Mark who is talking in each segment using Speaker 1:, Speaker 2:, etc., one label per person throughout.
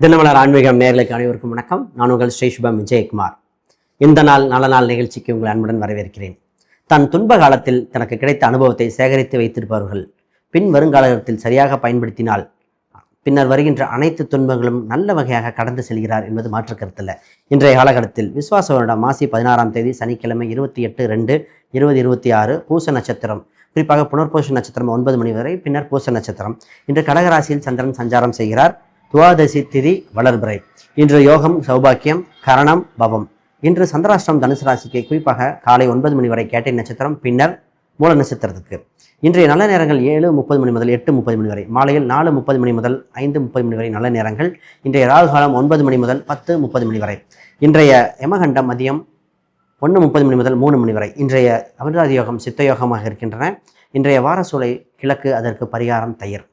Speaker 1: தினமலர் ஆன்மீகம் நேயர்களுக்கு அனைவருக்கும் வணக்கம். நான் உங்கள் ஸ்ரீ சுபம் விஜயகுமார். இந்த நாள் நல்ல நாள் நிகழ்ச்சிக்கு உங்கள் அன்புடன் வரவேற்கிறேன். தன் துன்ப காலத்தில் தனக்கு கிடைத்த அனுபவத்தை சேகரித்து வைத்திருப்பவர்கள் பின் வருங்காலத்தில் சரியாக பயன்படுத்தினால் பின்னர் வருகின்ற அனைத்து துன்பங்களும் நல்ல வகையாக கடந்து செல்கிறார் என்பது மாற்று கருத்தல்ல. இன்றைய காலகட்டத்தில் விஸ்வாச வருடம் மாசி 16ஆம் தேதி சனிக்கிழமை 28/2/2026 பூச நட்சத்திரம், குறிப்பாக புனர்பூச நட்சத்திரம் 9 மணி வரை, பின்னர் பூச நட்சத்திரம். இன்று கடகராசியில் சந்திரன் சஞ்சாரம் செய்கிறார். துவாதசி திதி வளர்பிறை. இன்று யோகம் சௌபாக்கியம் கரணம் பவம். இன்று சந்திராஷ்டிரம் தனுசு ராசிக்கு குறிப்பாக காலை 9 மணி வரை கேட்டை நட்சத்திரம், பின்னர் மூல நட்சத்திரத்துக்கு. இன்றைய நல்ல நேரங்கள் 7:30 மணி முதல் 8:30 மணி வரை, மாலையில் 4:30 மணி முதல் 5:30 மணி வரை நல்ல நேரங்கள். இன்றைய ராகு காலம் 9 மணி முதல் 10:30 மணி வரை. இன்றைய யமகண்டம் மதியம் 1:30 மணி முதல் 3 மணி வரை. இன்றைய அமிர்தாதி யோகம் சித்த யோகமாக இருக்கின்றன. இன்றைய வாரசூலை கிழக்கு, அதற்கு பரிகாரம் தயிர்.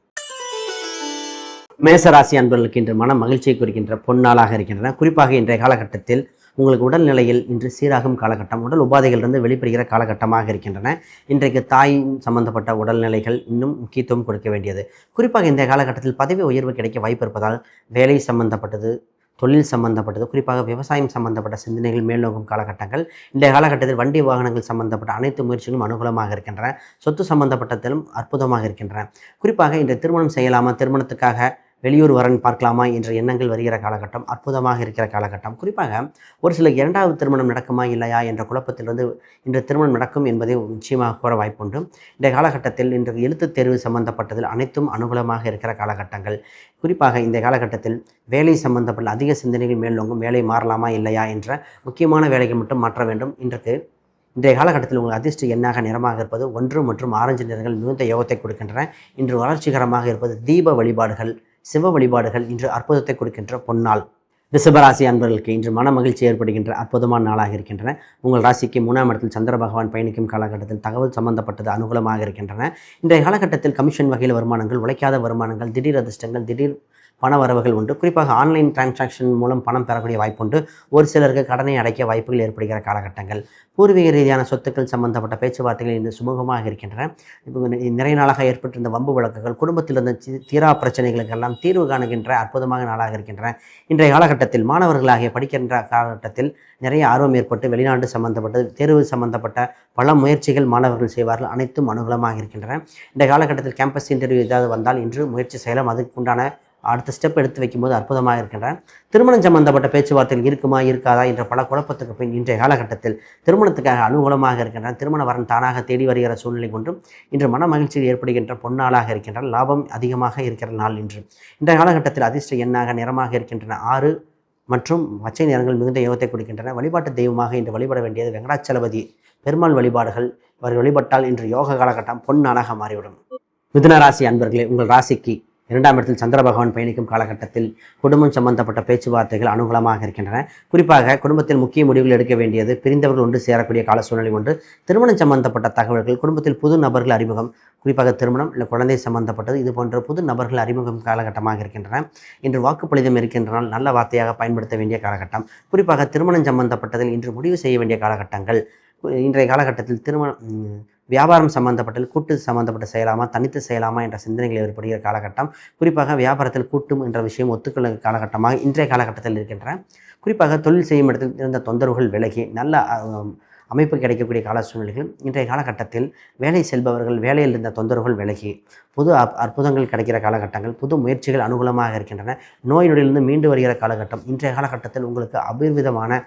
Speaker 1: மேசராசி அன்பர்களுக்கு இன்று மன மகிழ்ச்சியை குறிக்கின்ற பொன்னாளாக இருக்கின்றன. குறிப்பாக இன்றைய காலகட்டத்தில் உங்களுக்கு உடல்நிலையில் இன்று சீராகும் காலகட்டம், உடல் உபாதைகளிலிருந்து வெளிப்படுகிற காலகட்டமாக இருக்கின்றன. இன்றைக்கு தாயின் சம்பந்தப்பட்ட உடல்நிலைகள் இன்னும் முக்கியத்துவம் கொடுக்க வேண்டியது. குறிப்பாக இன்றைய காலகட்டத்தில் பதவி உயர்வு கிடைக்க வாய்ப்பு இருப்பதால் வேலை சம்பந்தப்பட்டது, தொழில் சம்பந்தப்பட்டது, குறிப்பாக விவசாயம் சம்பந்தப்பட்ட சிந்தனைகள் மேல்நோக்கும் காலகட்டங்கள். இன்றைய காலகட்டத்தில் வண்டி வாகனங்கள் சம்பந்தப்பட்ட அனைத்து முயற்சிகளும் அனுகூலமாக இருக்கின்றன. சொத்து சம்பந்தப்பட்டதிலும் அற்புதமாக இருக்கின்றன. குறிப்பாக இன்று திருமணம் செய்யலாமா, திருமணத்துக்காக வெளியூர் வரன் பார்க்கலாமா என்ற எண்ணங்கள் வருகிற காலகட்டம், அற்புதமாக இருக்கிற காலகட்டம். குறிப்பாக ஒரு சில இரண்டாவது திருமணம் நடக்குமா இல்லையா என்ற குழப்பத்திலிருந்து இன்று திருமணம் நடக்கும் என்பதை நிச்சயமாக கூற வாய்ப்புண்டு. இந்த காலகட்டத்தில் இன்று எழுத்துத் தேர்வு சம்பந்தப்பட்டதில் அனைத்தும் அனுகூலமாக இருக்கிற காலகட்டங்கள். குறிப்பாக இந்த காலகட்டத்தில் வேலை சம்பந்தப்பட்ட அதிக சிந்தனைகள் மேலோங்கும். வேலை மாறலாமா இல்லையா என்ற முக்கியமான வேலைகள் மட்டும் மாற்ற வேண்டும். இன்றைய காலகட்டத்தில் உங்கள் அதிர்ஷ்ட எண்ணாக நிறமாக இருப்பது 1 மற்றும் ஆரஞ்சு நிறங்கள் மிகுந்த யோகத்தை கொடுக்கின்றன. இன்று வளர்ச்சிகரமாக இருப்பது தீப வழிபாடுகள், சிவ வழிபாடுகள் இன்று அற்புதத்தை கொடுக்கின்ற பொன்னாள். ரிஷபராசி அன்பர்களுக்கு இன்று மன மகிழ்ச்சி ஏற்படுகின்ற அற்புதமான நாளாக இருக்கின்றன. உங்கள் ராசிக்கு 3ஆம் இடத்தில் சந்திர பகவான் பயணிக்கும் காலகட்டத்தில் தகவல் சம்பந்தப்பட்டது அனுகூலமாக இருக்கின்றன. இன்றைய காலகட்டத்தில் கமிஷன் வகையில் வருமானங்கள், உழைக்காத வருமானங்கள், திடீர் அதிர்ஷ்டங்கள், திடீர் பண வரவுகள் உண்டு. குறிப்பாக ஆன்லைன் டிரான்சாக்ஷன் மூலம் பணம் பெறக்கூடிய வாய்ப்புண்டு. ஒரு சிலருக்கு கடனை அடைக்க வாய்ப்புகள் ஏற்படுகிற காலகட்டங்கள். பூர்வீக ரீதியான சொத்துக்கள் சம்பந்தப்பட்ட பேச்சுவார்த்தைகள் இன்று சுமூகமாக இருக்கின்றன. நிறைய நாளாக ஏற்பட்டிருந்த வம்பு வழக்குகள், குடும்பத்தில் இருந்த தீரா பிரச்சனைகளுக்கெல்லாம் தீர்வு காணுகின்ற அற்புதமாக நாளாக இருக்கின்றன. இன்றைய காலகட்டத்தில் மாணவர்களாகிய படிக்கின்ற காலகட்டத்தில் நிறைய ஆர்வம் ஏற்பட்டு வெளிநாடு சம்பந்தப்பட்ட தேர்வு சம்பந்தப்பட்ட பல முயற்சிகள் மாணவர்கள் செய்வார்கள். அனைத்தும் அனுகூலமாக இருக்கின்றன. இந்த காலகட்டத்தில் கேம்பஸ் இன்டர்வியூ ஏதாவது வந்தால் இன்று முயற்சி செய்யலாம். அதுக்குண்டான அடுத்த ஸ்டெப் எடுத்து வைக்கும்போது அற்புதமாக இருக்கின்றன. திருமணம் சம்பந்தப்பட்ட பேச்சுவார்த்தைகள் இருக்குமா இருக்காதா என்ற பல குழப்பத்துக்கு பின் இன்றைய காலகட்டத்தில் திருமணத்துக்காக அனுகூலமாக இருக்கின்றன. திருமண வரன் தானாக தேடி வருகிற சூழ்நிலை கொண்டும் இன்று மன மகிழ்ச்சியில் ஏற்படுகின்ற பொன்னாளாக இருக்கின்றன. லாபம் அதிகமாக இருக்கிற நாள் இன்று. இன்றைய காலகட்டத்தில் அதிர்ஷ்ட எண்ணாக நிறமாக இருக்கின்றன 6 மற்றும் பச்சை நிறங்கள் மிகுந்த யோகத்தை கொடுக்கின்றன. வழிபாட்டு தெய்வமாக இன்று வழிபட வேண்டியது வெங்கடாச்சலபதி பெருமாள் வழிபாடுகள். இவர்கள் வழிபட்டால் இன்று யோக காலகட்டம் பொன்னாளாக மாறிவிடும். மிதுன ராசி அன்பர்களே, உங்கள் ராசிக்கு 2ஆம் இடத்தில் சந்திர பகவான் பயணிக்கும் காலகட்டத்தில் குடும்பம் சம்பந்தப்பட்ட பேச்சுவார்த்தைகள் அனுகூலமாக இருக்கின்றன. குறிப்பாக குடும்பத்தில் முக்கிய முடிவுகள் எடுக்க வேண்டியது, பிரிந்தவர்கள் ஒன்று சேரக்கூடிய கால சூழ்நிலை ஒன்று, திருமணம் சம்பந்தப்பட்ட தகவல்கள், குடும்பத்தில் புது நபர்கள் அறிமுகம், குறிப்பாக திருமணம் இல்லை குழந்தை சம்பந்தப்பட்டது, இது போன்ற புது நபர்கள் அறிமுகம் காலகட்டமாக இருக்கின்றன. இன்று வாக்குப்பளிதம் இருக்கின்றனால் நல்ல வார்த்தையாக பயன்படுத்த வேண்டிய காலகட்டம். குறிப்பாக திருமணம் சம்பந்தப்பட்டதில் இன்று முடிவு செய்ய வேண்டிய காலகட்டங்கள். இன்றைய காலகட்டத்தில் வியாபாரம் சம்பந்தப்பட்ட கூட்டு சம்பந்தப்பட்ட செய்யலாமா, தனித்து செய்யலாமா என்ற சிந்தனைகள் ஏற்படுகிற காலகட்டம். குறிப்பாக வியாபாரத்தில் கூட்டும் என்ற விஷயம் ஒத்துக்கொள்ள காலகட்டமாக இன்றைய காலகட்டத்தில் இருக்கின்றன. குறிப்பாக தொழில் செய்யும் இடத்தில் இருந்த தொந்தரவுகள் விலகி நல்ல அமைப்பு கிடைக்கக்கூடிய கால சூழ்நிலைகள். இன்றைய காலகட்டத்தில் வேலை செல்பவர்கள் வேலையில் இருந்த தொந்தரவுகள் விலகி புது அற்புதங்கள் கிடைக்கிற காலகட்டங்கள், புது முயற்சிகள் அனுகூலமாக இருக்கின்றன. நோய் நொடியிலிருந்து மீண்டு வருகிற காலகட்டம். இன்றைய காலகட்டத்தில் உங்களுக்கு அபரிவிதமான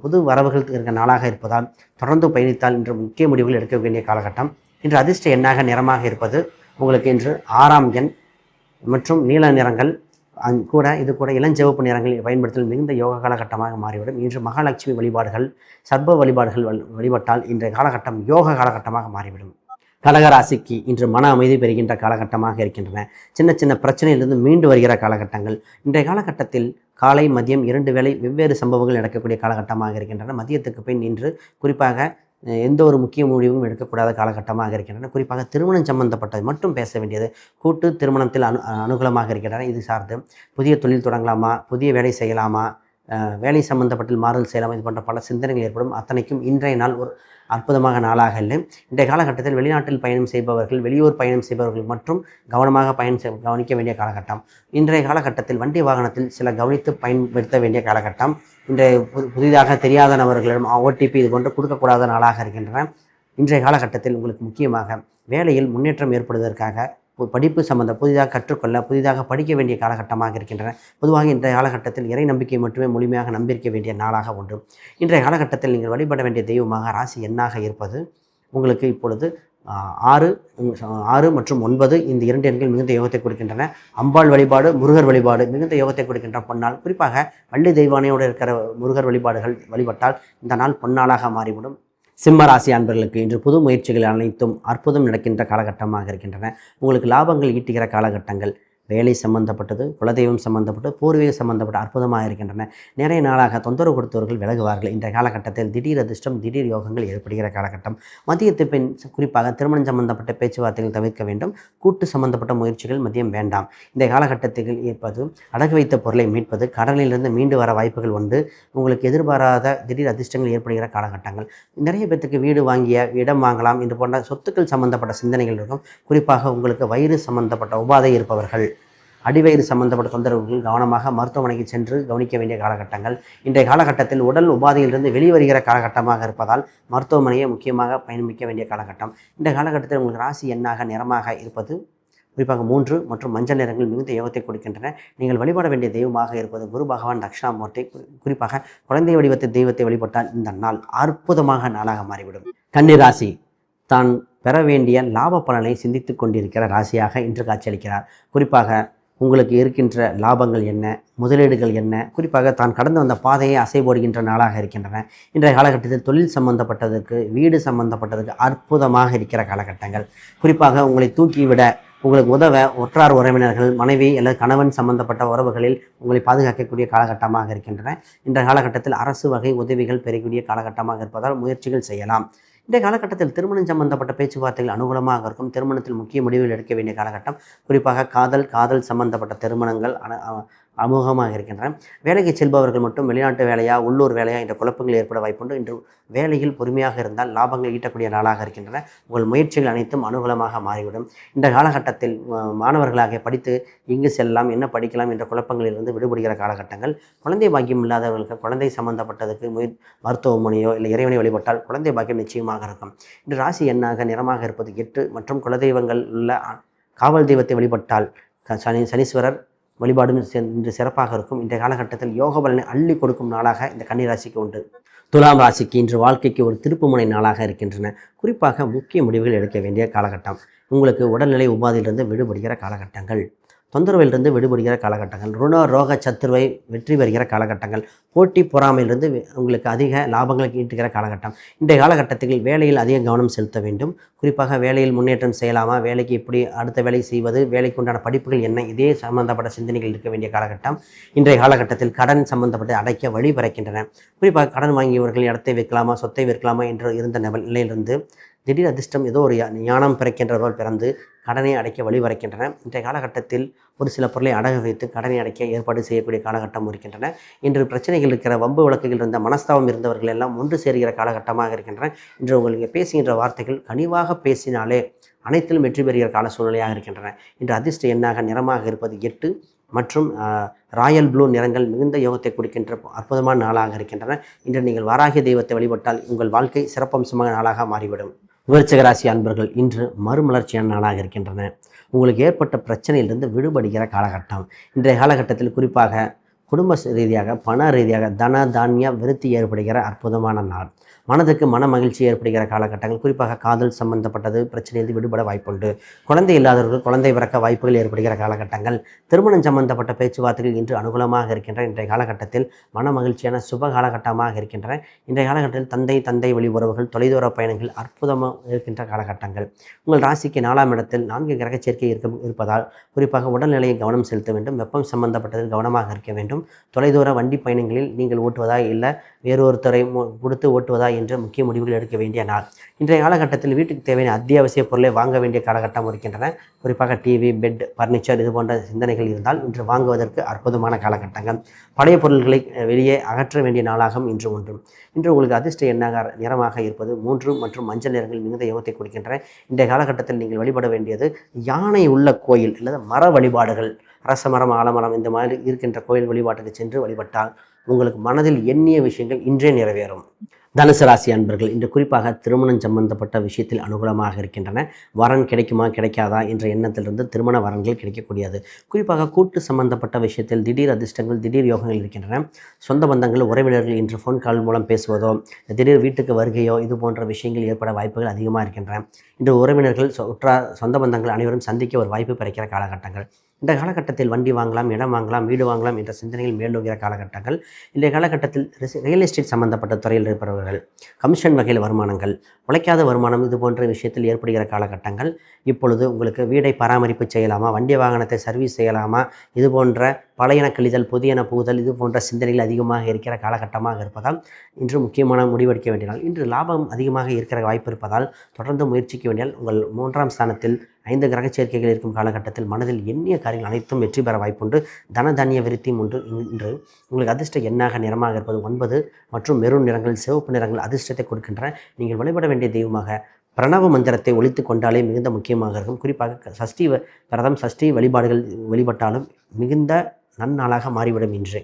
Speaker 1: புது வரவுகள் இருக்கிற நாளாக இருப்பதால் தொடர்ந்து பயணித்தால் இன்று முக்கிய முடிவுகள் எடுக்க வேண்டிய காலகட்டம். இன்று அதிர்ஷ்ட எண்ணாக நிறமாக இருப்பது உங்களுக்கு இன்று 6ஆம் எண் மற்றும் நீல நிறங்கள் இது கூட இளஞ்சிவப்பு நிறங்கள் பயன்படுத்தல் மிகுந்த யோக காலகட்டமாக மாறிவிடும். இன்று மகாலட்சுமி வழிபாடுகள், சர்ப வழிபாடுகள் வழிபட்டால் இன்றைய காலகட்டம் யோக காலகட்டமாக மாறிவிடும். கடகராசிக்கு இன்று மன அமைதி பெறுகின்ற காலகட்டமாக இருக்கின்றன. சின்ன சின்ன பிரச்சனையிலிருந்து மீண்டு வருகிற காலகட்டங்கள். இன்றைய காலகட்டத்தில் காலை மதியம் 2 வேளை வெவ்வேறு சம்பவங்கள் நடக்கக்கூடிய காலகட்டமாக இருக்கின்றன. மதியத்துக்கு பின் இன்று குறிப்பாக எந்த ஒரு முக்கிய முடிவும் எடுக்கக்கூடாத காலகட்டமாக இருக்கின்றன. குறிப்பாக திருமணம் சம்பந்தப்பட்டது மட்டும் பேச வேண்டியது. கூட்டு திருமணத்தில் அனுகூலமாக இருக்கின்றன. இது சார்ந்து புதிய தொழில் தொடங்கலாமா, புதிய வேலை செய்யலாமா, வேலை சம்பந்தப்பட்ட மாறுதல் செய்யலாம், இது போன்ற பல சிந்தனைகள் ஏற்படும். அத்தனைக்கும் இன்றைய நாள் ஒரு அற்புதமாக நாளாக இல்லை. இன்றைய காலகட்டத்தில் வெளிநாட்டில் பயணம் செய்பவர்கள், வெளியூர் பயணம் செய்பவர்கள் மற்றும் கவனமாக கவனிக்க வேண்டிய காலகட்டம். இன்றைய காலகட்டத்தில் வண்டி வாகனத்தில் சில கவனித்து பயன்படுத்த வேண்டிய காலகட்டம். இன்றைய புதிதாக தெரியாத நபர்களிடம் OTP இது போன்று கொடுக்கக்கூடாத நாளாக இருக்கின்றன. இன்றைய காலகட்டத்தில் உங்களுக்கு முக்கியமாக வேலையில் முன்னேற்றம் ஏற்படுவதற்காக படிப்பு புதிதாக கற்றுக்கொள்ள, புதிதாக படிக்க வேண்டிய காலகட்டமாக இருக்கின்றன. பொதுவாக இன்றைய காலகட்டத்தில் இறை நம்பிக்கை மட்டுமே முழுமையாக நம்பியிருக்க வேண்டிய நாளாக ஒன்று. இன்றைய காலகட்டத்தில் நீங்கள் வழிபட வேண்டிய தெய்வமாக ராசி எண்ணாக இருப்பது உங்களுக்கு இப்பொழுது 6 மற்றும் 9 இந்த 2 எண்கள் மிகுந்த யோகத்தை கொடுக்கின்றன. அம்பாள் வழிபாடு, முருகர் வழிபாடு மிகுந்த யோகத்தை கொடுக்கின்ற பொன்னாள். குறிப்பாக வள்ளி தெய்வானையோடு இருக்கிற முருகர் வழிபாடுகள் வழிபட்டால் இந்த நாள் பொன்னாளாக மாறிவிடும். சிம்ம ராசி அன்பர்களுக்கு இன்று புது முயற்சிகள் அனைத்தும் அற்புதம் நடக்கின்ற காலகட்டமாக இருக்கின்றன. உங்களுக்கு லாபங்கள் ஈட்டுகிற காலகட்டங்கள், வேலை சம்பந்தப்பட்டது, குலதெய்வம் சம்பந்தப்பட்டது, பூர்வீக சம்பந்தப்பட்ட அற்புதமாக இருக்கின்றன. நிறைய நாளாக தொந்தரவு கொடுத்தவர்கள் விலகுவார்கள். இன்றைய காலகட்டத்தில் திடீர் அதிர்ஷ்டம், திடீர் யோகங்கள் ஏற்படுகிற காலகட்டம். மதியத்து பெண் குறிப்பாக திருமணம் சம்பந்தப்பட்ட பேச்சுவார்த்தைகள் தவிர்க்க வேண்டும். கூட்டு சம்பந்தப்பட்ட முயற்சிகள் மதியம் வேண்டாம். இந்த காலகட்டத்தில் ஏற்பது அடகு வைத்த பொருளை மீட்பது, கடனிலிருந்து மீண்டு வர வாய்ப்புகள் உண்டு. உங்களுக்கு எதிர்பாராத திடீர் அதிர்ஷ்டங்கள் ஏற்படுகிற காலகட்டங்கள். நிறைய பேருக்கு வீடு வாங்கிய, இடம் வாங்கலாம் என்று போன்ற சொத்துக்கள் சம்பந்தப்பட்ட சிந்தனைகள் இருக்கும். குறிப்பாக உங்களுக்கு வயிறு சம்பந்தப்பட்ட உபாதை இருப்பவர்கள், அடிவயிறு சம்பந்தப்பட்ட தொந்தரவுகள் கவனமாக மருத்துவமனைக்கு சென்று கவனிக்க வேண்டிய காலகட்டங்கள். இன்றைய காலகட்டத்தில் உடல் உபாதையிலிருந்து வெளிவருகிற காலகட்டமாக இருப்பதால் மருத்துவமனையை முக்கியமாக பயணிக்க வேண்டிய காலகட்டம். இந்த காலகட்டத்தில் உங்களுக்கு ராசி எண்ணாக நிறமாக இருப்பது குறிப்பாக 3 மற்றும் மஞ்சள் நிறங்கள் மிகுந்த யோகத்தை கொடுக்கின்றன. நீங்கள் வழிபட வேண்டிய தெய்வமாக இருப்பது குரு பகவான் தட்சிணாமூர்த்தி. குறிப்பாக குழந்தை வடிவத்தை தெய்வத்தை வழிபட்டால் இந்த நாள் அற்புதமாக நாளாக மாறிவிடும். கன்னி ராசி தான் பெற வேண்டிய லாப பலனை சிந்தித்து கொண்டிருக்கிற ராசியாக இன்று காட்சியளிக்கிறார். குறிப்பாக உங்களுக்கு இருக்கின்ற லாபங்கள் என்ன, முதலீடுகள் என்ன, குறிப்பாக தான் கடந்து வந்த பாதையை அசைபோடுகின்ற நாளாக இருக்கின்றன. இன்றைய காலகட்டத்தில் தொழில் சம்பந்தப்பட்டதற்கு, வீடு சம்பந்தப்பட்டதற்கு அற்புதமாக இருக்கிற காலகட்டங்கள். குறிப்பாக உங்களை தூக்கிவிட, உங்களுக்கு உதவ ஒற்றார் உறவினர்கள், மனைவி அல்லது கணவன் சம்பந்தப்பட்ட உறவுகளில் உங்களை பாதுகாக்கக்கூடிய காலகட்டமாக இருக்கின்றன. இன்றைய காலகட்டத்தில் அரசு வகை உதவிகள் பெறக்கூடிய காலகட்டமாக இருப்பதால் முயற்சிகள் செய்யலாம். இந்த காலகட்டத்தில் திருமணம் சம்பந்தப்பட்ட பேச்சுவார்த்தைகள் அனுகூலமாக இருக்கும். திருமணத்தில் முக்கிய முடிவுகள் எடுக்க வேண்டிய காலகட்டம். குறிப்பாக காதல் சம்பந்தப்பட்ட திருமணங்கள் அமோகமாக இருக்கின்றன. வேலைக்கு செல்பவர்கள் மட்டும் வெளிநாட்டு வேலையா, உள்ளூர் வேலையா என்ற குழப்பங்கள் ஏற்பட வாய்ப்புண்டு. இன்று வேலையில் பொறுமையாக இருந்தால் லாபங்கள் ஈட்டக்கூடிய நாளாக இருக்கின்றன. உங்கள் முயற்சிகள் அனைத்தும் அனுகூலமாக மாறிவிடும். இந்த காலகட்டத்தில் மாணவர்களாக படித்து எங்கு செல்லலாம், என்ன படிக்கலாம் என்ற குழப்பங்களிலிருந்து விடுபடுகிற காலகட்டங்கள். குழந்தை பாக்கியம் இல்லாதவர்களுக்கு குழந்தை சம்பந்தப்பட்டதுக்கு மருத்துவமனையோ இல்லை இறைவனை வழிபட்டால் குழந்தை பாக்கியம் நிச்சயமாக இருக்கும். இன்று ராசி எண்ணாக நிறமாக இருப்பது 8 மற்றும் குலதெய்வங்கள் உள்ள காவல் தெய்வத்தை வழிபட்டால் சனீஸ்வரர் வழிபாடும் இன்று சிறப்பாக இருக்கும். இன்றைய காலகட்டத்தில் யோக பலனை அள்ளி கொடுக்கும் நாளாக இந்த கன்னி ராசிக்கு உண்டு. துலாம் ராசிக்கு இன்று வாழ்க்கைக்கு ஒரு திருப்புமுனை நாளாக இருக்கின்றன. குறிப்பாக முக்கிய முடிவுகள் எடுக்க வேண்டிய காலகட்டம். உங்களுக்கு உடல்நிலை உபாதையிலிருந்து விடுபடுகிற காலகட்டங்கள், தொந்தரவிலிருந்து விடுபடுகிற காலகட்டங்கள், ருண ரோக சத்துருவை வெற்றி பெறுகிற காலகட்டங்கள், போட்டி பொறாமையிலிருந்து உங்களுக்கு அதிக லாபங்களை ஈட்டுகிற காலகட்டம். இன்றைய காலகட்டத்தில் வேலையில் அதிக கவனம் செலுத்த வேண்டும். குறிப்பாக வேலையில் முன்னேற்றம் செய்யலாமா, வேலைக்கு எப்படி அடுத்த வேலை செய்வது, வேலைக்கு உண்டான படிப்புகள் என்ன, இதே சம்பந்தப்பட்ட சிந்தனைகள் இருக்க வேண்டிய காலகட்டம். இன்றைய காலகட்டத்தில் கடன் சம்பந்தப்பட்டு அடைக்க வழி பிறக்கின்றன. குறிப்பாக கடன் வாங்கியவர்கள் இடத்தை விற்கலாமா, சொத்தை விற்கலாமா என்று இருந்த நிலையிலிருந்து திடீர் அதிர்ஷ்டம் ஏதோ ஒரு ஞானம் பிறக்கின்றவர்கள் பிறந்து கடனை அடைக்க வழிவரைக்கின்றன. இன்றைய காலகட்டத்தில் ஒரு சில பொருளை அடகு வைத்து கடனை அடைக்க ஏற்பாடு செய்யக்கூடிய காலகட்டம் இருக்கின்றன. இன்று பிரச்சனைகள் இருக்கிற வம்பு வழக்குகள் இருந்த மனஸ்தாபம் இருந்தவர்கள் எல்லாம் ஒன்று சேர்கிற காலகட்டமாக இருக்கின்றன. இன்று உங்களுக்கு பேசுகின்ற வார்த்தைகள் கனிவாக பேசினாலே அனைத்திலும் வெற்றி பெறுகிற கால சூழ்நிலையாக இருக்கின்றன. இன்று அதிர்ஷ்ட எண்ணாக நிறமாக இருப்பது 8 மற்றும் ராயல் ப்ளூ நிறங்கள் மிகுந்த யோகத்தை கொடுக்கின்ற அற்புதமான நாளாக இருக்கின்றன. இன்று நீங்கள் வாராகி தெய்வத்தை வழிபட்டால் உங்கள் வாழ்க்கை சிறப்பம்சமான நாளாக மாறிவிடும். விருச்சிக ராசி அன்பர்கள் இன்று மறுமலர்ச்சியான நாளாக இருக்கின்றன. உங்களுக்கு ஏற்பட்ட பிரச்சனையிலிருந்து விடுபடுகிற காலகட்டம். இன்றைய காலகட்டத்தில் குறிப்பாக குடும்ப ரீதியாக, பண ரீதியாக தன தானிய விருத்தி ஏற்படுகிற அற்புதமான நாள். மனதுக்கு மன மகிழ்ச்சி ஏற்படுகிற காலகட்டங்கள். குறிப்பாக காதல் சம்பந்தப்பட்டது பிரச்சனையிலிருந்து விடுபட வாய்ப்புண்டு. குழந்தை இல்லாதவர்கள் குழந்தை பிறக்க வாய்ப்புகள் ஏற்படுகிற காலகட்டங்கள். திருமணம் சம்பந்தப்பட்ட பேச்சுவார்த்தைகள் இன்று அனுகூலமாக இருக்கின்ற இன்றைய காலகட்டத்தில் மன மகிழ்ச்சியான சுப காலகட்டமாக இருக்கின்றன. இன்றைய காலகட்டத்தில் தந்தை வழி உறவுகள், தொலைதூர பயணங்கள் அற்புதமாக இருக்கின்ற காலகட்டங்கள். உங்கள் ராசிக்கு 4ஆம் இடத்தில் 4 கிரக சேர்க்கை இருப்பதால் குறிப்பாக உடல்நிலையை கவனம் செலுத்த வேண்டும். வெப்பம் சம்பந்தப்பட்டதில் கவனமாக இருக்க வேண்டும். வேண்டும். தொலைதூர வண்டி பயணங்களில் நீங்கள் ஓட்டுவதா இல்லை வேறொருத்தரை கொடுத்து ஓட்டுவதா என்ற முக்கிய முடிவுகள் எடுக்க வேண்டிய நாள். இன்றைய காலகட்டத்தில் வீட்டுக்கு தேவையான அத்தியாவசிய பொருளை வாங்க வேண்டிய காலகட்டம் இருக்கின்றன. குறிப்பாக டிவி, பெட், பர்னிச்சர் இது போன்ற சிந்தனைகள் இருந்தால் இன்று வாங்குவதற்கு அற்புதமான காலகட்டங்கள். பழைய பொருட்களை வெளியே அகற்ற வேண்டிய நாளாகவும் இன்று ஒன்று. இன்று உங்களுக்கு அதிர்ஷ்ட எண்ணாக நிறமாக இருப்பது 3 மற்றும் மஞ்சள் நிறங்கள் மிகுந்த யோகத்தை கொடுக்கின்றன. இன்றைய காலகட்டத்தில் நீங்கள் வழிபட வேண்டியது யானை உள்ள கோயில் அல்லது மர வழிபாடுகள், அரச மரம், ஆலமரம் இந்த மாதிரி இருக்கின்ற கோயில் வழிபாட்டுக்கு சென்று வழிபட்டால் உங்களுக்கு மனதில் எண்ணிய விஷயங்கள் இன்றே நிறைவேறும். தனுசு ராசி அன்பர்கள் இன்று குறிப்பாக திருமணம் சம்பந்தப்பட்ட விஷயத்தில் அனுகூலமாக இருக்கின்றன. வரன் கிடைக்குமா கிடைக்காதா என்ற எண்ணத்திலிருந்து திருமண வரன்கள் கிடைக்கக்கூடியது. குறிப்பாக கூட்டு சம்பந்தப்பட்ட விஷயத்தில் திடீர் அதிர்ஷ்டங்கள், திடீர் யோகங்கள் இருக்கின்றன. சொந்த பந்தங்கள், உறவினர்கள் இன்று ஃபோன் கால் மூலம் பேசுவதோ, திடீர் வீட்டுக்கு வருகையோ இது போன்ற விஷயங்கள் ஏற்பட வாய்ப்புகள் அதிகமாக இருக்கின்றன. இன்று உறவினர்கள், சொந்த பந்தங்கள் அனைவரும் சந்திக்க ஒரு வாய்ப்பு கிடைக்கிற காலகட்டங்கள். இந்த காலகட்டத்தில் வண்டி வாங்கலாம், இடம் வாங்கலாம், வீடு வாங்கலாம் என்ற சிந்தனைகள் மேலோங்கிற காலகட்டங்கள். இன்றைய காலகட்டத்தில் ரியல் எஸ்டேட் சம்பந்தப்பட்ட துறையில் இருப்பவர்கள், கமிஷன் வகையில் வருமானங்கள், உழைக்காத வருமானம் இது போன்ற விஷயத்தில் ஏற்படுகிற காலகட்டங்கள். இப்பொழுது உங்களுக்கு வீடை பராமரிப்பு செய்யலாமா, வண்டி வாகனத்தை சர்வீஸ் செய்யலாமா, இது போன்ற பழையன கழிதல், புதியன புகுதல் இது போன்ற சிந்தனைகள் அதிகமாக இருக்கிற காலகட்டமாக இருப்பதால் இன்று முக்கியமான முடிவெடுக்க வேண்டிய நாள். இன்று லாபம் அதிகமாக இருக்கிற வாய்ப்பு இருப்பதால் தொடர்ந்து முயற்சிக்க வேண்டியால் உங்கள் 3ஆம் ஸ்தானத்தில் 5 கிரக சேர்க்கைகள் இருக்கும் காலகட்டத்தில் மனதில் எண்ணிய காரியங்கள் அனைத்தும் வெற்றி பெற வாய்ப்புண்டு. தனதானிய விருத்தியும் உண்டு. இன்று உங்களுக்கு அதிர்ஷ்ட எண்ணாக நிறமாக இருப்பது 9 மற்றும் மெரூன் நிறங்கள், சிவப்பு நிறங்கள் அதிர்ஷ்டத்தை கொடுக்கின்றன. நீங்கள் வழிபட வேண்டிய தெய்வமாக பிரணவ மந்திரத்தை ஒழித்து கொண்டாலே மிகுந்த முக்கியமாக இருக்கும். குறிப்பாக சஷ்டி விரதம், சஷ்டி வழிபாடுகள் வழிபட்டாலும் மிகுந்த நன்னாளாக மாறிவிடும். இன்று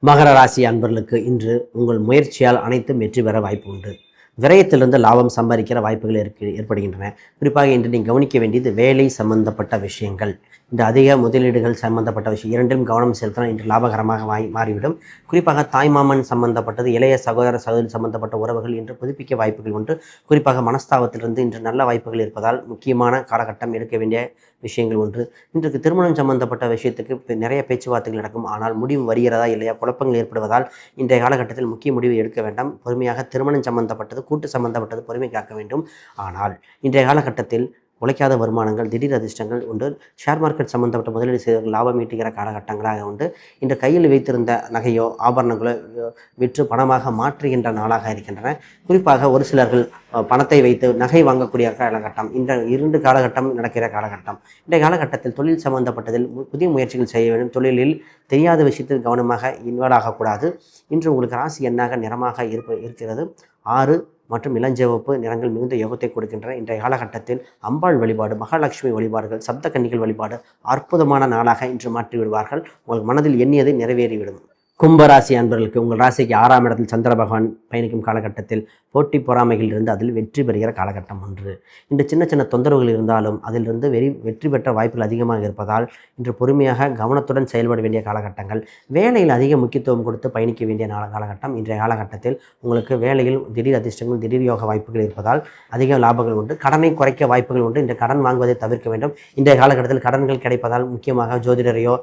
Speaker 1: மகர ராசி அன்பர்களுக்கு இன்று உங்கள் முயற்சியால் அனைத்தும் வெற்றி பெற வாய்ப்பு உண்டு. விரயத்திலிருந்து லாபம் சம்பாதிக்கிற வாய்ப்புகள் ஏற்படுகின்றன. குறிப்பாக இன்று நீங்கள் கவனிக்க வேண்டியது வேலை சம்பந்தப்பட்ட விஷயங்கள். இன்று அதிக முதலீடுகள் சம்பந்தப்பட்ட விஷயம் இரண்டிலும் கவனம் செலுத்தினால் இன்று லாபகரமாக மாறிவிடும். குறிப்பாக தாய்மாமன் சம்பந்தப்பட்டது, இளைய சகோதர சகோதரி சம்பந்தப்பட்ட உறவுகள் இன்று புதுப்பிக்க வாய்ப்புகள் உண்டு. குறிப்பாக மனஸ்தாபத்திலிருந்து இன்று நல்ல வாய்ப்புகள் இருப்பதால் முக்கியமான காலகட்டம் எடுக்க வேண்டிய விஷயங்கள் ஒன்று. இன்றைக்கு திருமணம் சம்பந்தப்பட்ட விஷயத்துக்கு நிறைய பேச்சுவார்த்தைகள் நடக்கும். ஆனால் முடிவு வருகிறதா இல்லையா குழப்பங்கள் ஏற்படுவதால் இன்றைய காலகட்டத்தில் முக்கிய முடிவு எடுக்க வேண்டாம். பொறுமையாக திருமணம் சம்பந்தப்பட்டது, கூட்டு சம்பந்தப்பட்டது பொறுமை காக்க வேண்டும். ஆனால் இன்றைய காலகட்டத்தில் உழைக்காத வருமானங்கள், திடீர் அதிர்ஷ்டங்கள் உண்டு. ஷேர் மார்க்கெட் சம்பந்தப்பட்ட முதலீடு செய்த லாபம் ஈட்டுகிற காலகட்டங்களாக உண்டு. இன்று கையில் வைத்திருந்த நகையோ ஆபரணங்களோ விற்று பணமாக மாற்றுகின்ற நாளாக இருக்கின்றன. குறிப்பாக ஒரு சிலர்கள் பணத்தை வைத்து நகை வாங்கக்கூடிய காலகட்டம் இந்த 2 காலகட்டம் நடக்கிற காலகட்டம். இந்த காலகட்டத்தில் தொழில் சம்பந்தப்பட்டதில் புதிய முயற்சிகள் செய்ய வேண்டும். தொழிலில் தெரியாத விஷயத்தில் கவனமாக இன்வால்வ் ஆகக்கூடாது. இன்று உங்களுக்கு ராசி எண்ணாக நிறமாக இருக்கிறது 6 மற்றும் இளஞ்சிவப்பு நிறங்கள் மிகுந்த யோகத்தை கொடுக்கின்றன. இன்றைய காலகட்டத்தில் அம்பாள் வழிபாடு, மகாலட்சுமி வழிபாடுகள், சப்த கன்னிகள் வழிபாடு அற்புதமான நாளாக இன்று மாற்றி விடுவார்கள். உங்கள் மனதில் எண்ணியது நிறைவேறிவிடும். கும்பராசி அன்பர்களுக்கு உங்கள் ராசிக்கு 6ஆம் இடத்தில் சந்திர பகவான் பயணிக்கும் காலகட்டத்தில் போட்டி பொறாமைகள் இருந்து அதில் வெற்றி பெறுகிற காலகட்டம் ஒன்று. இன்று சின்ன சின்ன தொந்தரவுகள் இருந்தாலும் அதிலிருந்து வெற்றி பெற்ற வாய்ப்புகள் அதிகமாக இருப்பதால் இன்று பொறுமையாக கவனத்துடன் செயல்பட வேண்டிய காலகட்டங்கள். வேலையில் அதிக முக்கியத்துவம் கொடுத்து பயணிக்க வேண்டிய காலகட்டம். இன்றைய காலகட்டத்தில் உங்களுக்கு வேலையில் திடீர் அதிர்ஷ்டங்கள், திடீர் யோக வாய்ப்புகள் இருப்பதால் அதிக லாபங்கள் உண்டு. கடனை குறைக்க வாய்ப்புகள் உண்டு. இந்த கடன் வாங்குவதை தவிர்க்க வேண்டும். இன்றைய காலகட்டத்தில் கடன்கள் கிடைப்பதால் முக்கியமாக ஜோதிடரையோ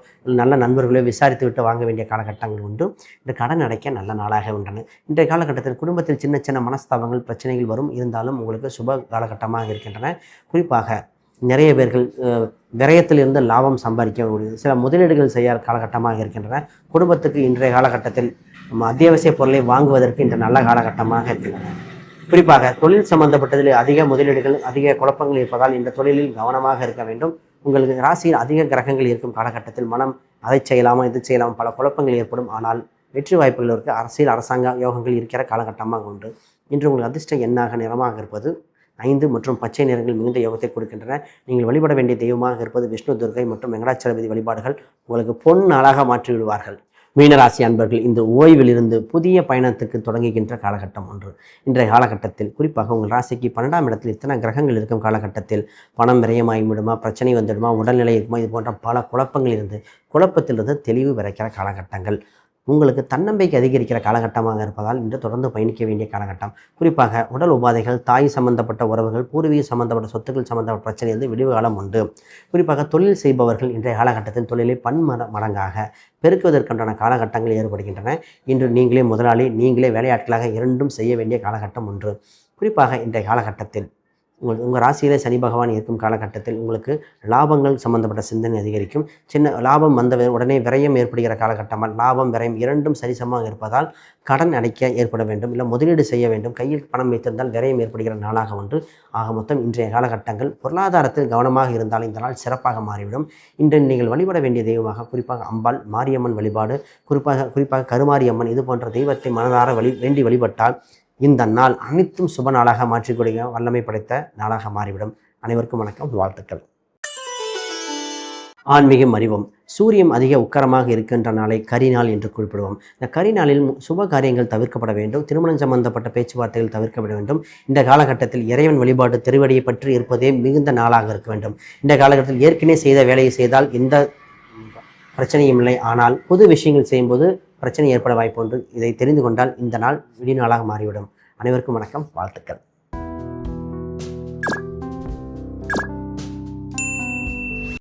Speaker 1: நல்ல நண்பர்களையோ விசாரித்து விட்டு வாங்க வேண்டிய காலகட்டங்கள் உண்டு. இந்த கடன் அடைக்க நல்ல நாளாக உள்ளன. இன்றைய காலகட்டத்தில் குடும்பத்தில் சின்ன சின்ன மனஸ்தாபங்கள், பிரச்சனைகள் வரும். இருந்தாலும் உங்களுக்கு சுப காலகட்டமாக இருக்கின்றன. குறிப்பாக நிறைய பேர்கள் விரயத்திலிருந்து லாபம் சம்பாதிக்க முடியும். சில முதலீடுகள் செய்ய காலகட்டமாக இருக்கின்றன. குடும்பத்துக்கு இன்றைய காலகட்டத்தில் அத்தியாவசிய பொருளை வாங்குவதற்கு இந்த நல்ல காலகட்டமாக இருக்கின்றன. குறிப்பாக தொழில் சம்பந்தப்பட்டதில் அதிக முதலீடுகள், அதிக குழப்பங்கள் இருப்பதால் இந்த தொழிலில் கவனமாக இருக்க வேண்டும். உங்களுக்கு ராசியில் அதிக கிரகங்கள் இருக்கும் காலகட்டத்தில் மனம் அதை செய்யலாமா இது செய்யலாமா பல குழப்பங்கள் ஏற்படும். ஆனால் வெற்றி வாய்ப்புகள் இருக்குது. அரசியல், அரசாங்க யோகங்கள் இருக்கிற காலகட்டமாக உண்டு. இன்று உங்களுக்கு அதிர்ஷ்ட எண்ணாக நிறமாக இருப்பது 5 மற்றும் பச்சை நிறங்கள் மிகுந்த யோகத்தை கொடுக்கின்றன. நீங்கள் வழிபட வேண்டிய தெய்வமாக இருப்பது விஷ்ணு, துர்க்கை மற்றும் வெங்கடாச்சலபதி வழிபாடுகள் உங்களுக்கு பொன் நாளாக மாற்றி விடுவார்கள். மீனராசி அன்பர்கள் இந்த ஓய்விலிருந்து புதிய பயணத்துக்கு தொடங்குகின்ற காலகட்டம் ஒன்று. இன்றைய காலகட்டத்தில் குறிப்பாக உங்கள் ராசிக்கு 12ஆம் இடத்தில் இத்தனை கிரகங்கள் இருக்கும் காலகட்டத்தில் பணம் விரயமாகிவிடுமா, பிரச்சனை வந்துடுமா, உடல்நிலை இருக்குமா, இது போன்ற பல குழப்பங்கள் இருந்து குழப்பத்திலிருந்து தெளிவு விரைக்கிற காலகட்டங்கள். உங்களுக்கு தன்னம்பிக்கை அதிகரிக்கிற காலகட்டமாக இருப்பதால் இன்று தொடர்ந்து பயணிக்க வேண்டிய காலகட்டம். குறிப்பாக உடல் உபாதைகள், தாய் சம்பந்தப்பட்ட உறவுகள், பூர்வீக சம்பந்தப்பட்ட சொத்துக்கள் சம்பந்தப்பட்ட பிரச்சனையிலிருந்து விடுவு காலம் உண்டு. குறிப்பாக தொழில் செய்பவர்கள் இன்றைய காலகட்டத்தில் தொழிலை மடங்காக பெருக்குவதற்கான காலகட்டங்கள் ஏற்படுகின்றன. இன்று நீங்களே முதலாளி, நீங்களே வேலையாட்களாக இரண்டும் செய்ய வேண்டிய காலகட்டம் ஒன்று. குறிப்பாக இன்றைய காலகட்டத்தில் உங்கள் ராசியிலே சனி பகவான் இருக்கும் காலகட்டத்தில் உங்களுக்கு லாபங்கள் சம்பந்தப்பட்ட சிந்தனை அதிகரிக்கும். சின்ன லாபம் வந்த உடனே விரயம் ஏற்படுகிற காலகட்டமாக லாபம் விரயம் இரண்டும் சரிசமமாக இருப்பதால் கடன் அடைக்க ஏற்பட வேண்டும், இல்லை முதலீடு செய்ய வேண்டும், கையில் பணம் வைத்திருந்தால் விரயம் ஏற்படுகிற நாளாக ஒன்று. ஆக மொத்தம் இன்றைய காலகட்டங்கள் பொருளாதாரத்தில் கவனமாக இருந்தால் இந்த நாள் சிறப்பாக மாறிவிடும். இன்று நீங்கள் வழிபட வேண்டிய தெய்வமாக குறிப்பாக அம்பாள், மாரியம்மன் வழிபாடு, குறிப்பாக கருமாரியம்மன் இது போன்ற தெய்வத்தை மனதார வேண்டி வழிபட்டால் இந்த நாள் அனைத்தும் சுப நாளாக மாற்றிக்கூடிய வல்லமை படைத்த நாளாக மாறிவிடும். அனைவருக்கும் வணக்கம், வாழ்த்துக்கள். ஆன்மீகம் அறிவோம். சூரியன் அதிக உக்கரமாக இருக்கின்ற நாளை கரிநாள் என்று குறிப்பிடுவோம். இந்த கரிநாளில் சுப காரியங்கள் தவிர்க்கப்பட வேண்டும், திருமணம் சம்பந்தப்பட்ட பேச்சுவார்த்தைகள் தவிர்க்கப்பட வேண்டும். இந்த காலகட்டத்தில் இறைவன் வழிபாடு திருவடியை பற்றி இருப்பதே மிகுந்த நாளாக இருக்க வேண்டும். இந்த காலகட்டத்தில் ஏற்கனவே செய்த வேலையை செய்தால் எந்த பிரச்சனையும் இல்லை, ஆனால் புது விஷயங்கள் செய்யும்போது பிரச்சனை ஏற்பட வாய்ப்பு உண்டு. இதை தெரிந்து கொண்டால் இந்த நாள் விடிநாளாக மாறிவிடும். அனைவருக்கும் வணக்கம், வாழ்த்துக்கள்.